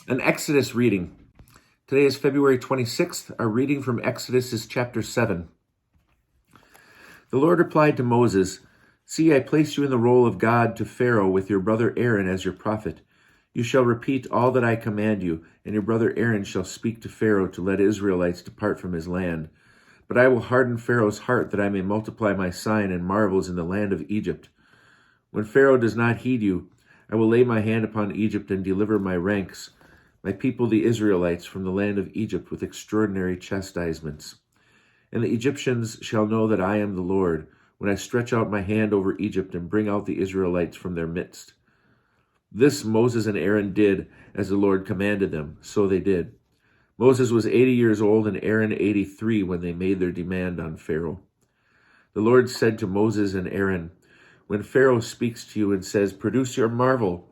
An Exodus reading. Today is February 26th. Our reading from Exodus is chapter 7. The Lord replied to Moses, "See, I place you in the role of God to Pharaoh with your brother Aaron as your prophet. You shall repeat all that I command you, and your brother Aaron shall speak to Pharaoh to let Israelites depart from his land. But I will harden Pharaoh's heart that I may multiply my sign and marvels in the land of Egypt. When Pharaoh does not heed you, I will lay my hand upon Egypt and deliver my ranks, my people the Israelites, from the land of Egypt with extraordinary chastisements. And the Egyptians shall know that I am the Lord, when I stretch out my hand over Egypt and bring out the Israelites from their midst." This Moses and Aaron did as the Lord commanded them, so they did. Moses was 80 years old and Aaron 83 when they made their demand on Pharaoh. The Lord said to Moses and Aaron, "When Pharaoh speaks to you and says, 'Produce your marvel,'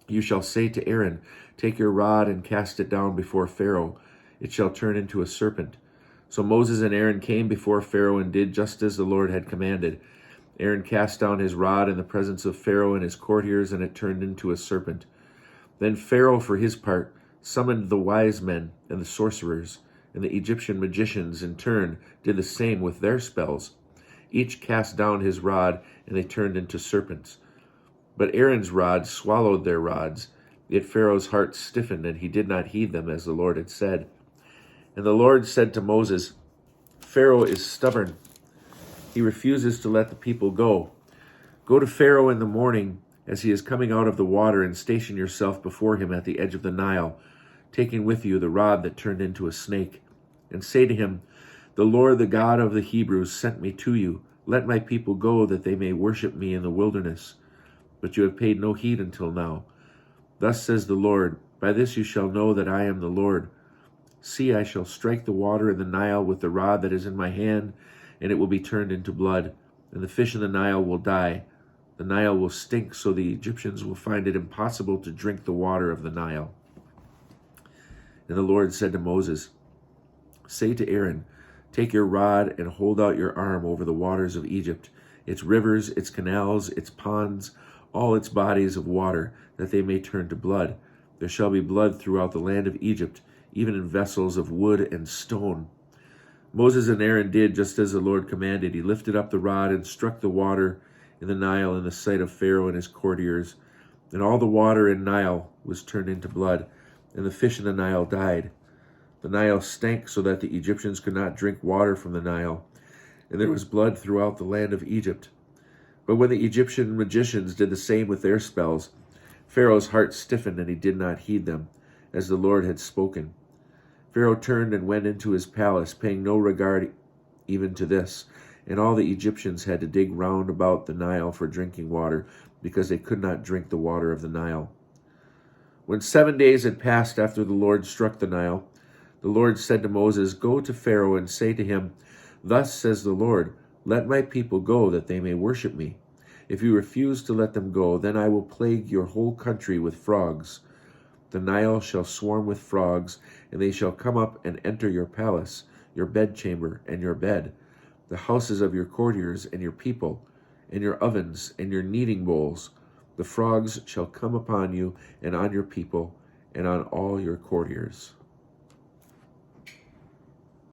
you shall say to Aaron, 'Take your rod and cast it down before Pharaoh. It shall turn into a serpent.'" So Moses and Aaron came before Pharaoh and did just as the Lord had commanded. Aaron cast down his rod in the presence of Pharaoh and his courtiers, and it turned into a serpent. Then Pharaoh, for his part, summoned the wise men and the sorcerers, and the Egyptian magicians in turn did the same with their spells. Each cast down his rod, and they turned into serpents. But Aaron's rod swallowed their rods. Yet Pharaoh's heart stiffened, and he did not heed them as the Lord had said. And the Lord said to Moses, "Pharaoh is stubborn. He refuses to let the people go. Go to Pharaoh in the morning as he is coming out of the water, and station yourself before him at the edge of the Nile, taking with you the rod that turned into a snake. And say to him, 'The Lord, the God of the Hebrews, sent me to you. Let my people go, that they may worship me in the wilderness. But you have paid no heed until now. Thus says the Lord, by this you shall know that I am the Lord. See, I shall strike the water in the Nile with the rod that is in my hand, and it will be turned into blood, and the fish in the Nile will die. The Nile will stink, so the Egyptians will find it impossible to drink the water of the Nile.'" And the Lord said to Moses, "Say to Aaron, 'Take your rod and hold out your arm over the waters of Egypt, its rivers, its canals, its ponds, all its bodies of water, that they may turn to blood. There shall be blood throughout the land of Egypt, even in vessels of wood and stone.'" Moses and Aaron did just as the Lord commanded. He lifted up the rod and struck the water in the Nile in the sight of Pharaoh and his courtiers. And all the water in Nile was turned into blood, and the fish in the Nile died. The Nile stank so that the Egyptians could not drink water from the Nile, and there was blood throughout the land of Egypt. But when the Egyptian magicians did the same with their spells, Pharaoh's heart stiffened, and he did not heed them, as the Lord had spoken. Pharaoh turned and went into his palace, paying no regard even to this, and all the Egyptians had to dig round about the Nile for drinking water, because they could not drink the water of the Nile. When 7 days had passed after the Lord struck the Nile, the Lord said to Moses, "Go to Pharaoh and say to him, 'Thus says the Lord, let my people go, that they may worship me. If you refuse to let them go, then I will plague your whole country with frogs. The Nile shall swarm with frogs, and they shall come up and enter your palace, your bedchamber, and your bed, the houses of your courtiers and your people, and your ovens and your kneading bowls. The frogs shall come upon you and on your people and on all your courtiers.'"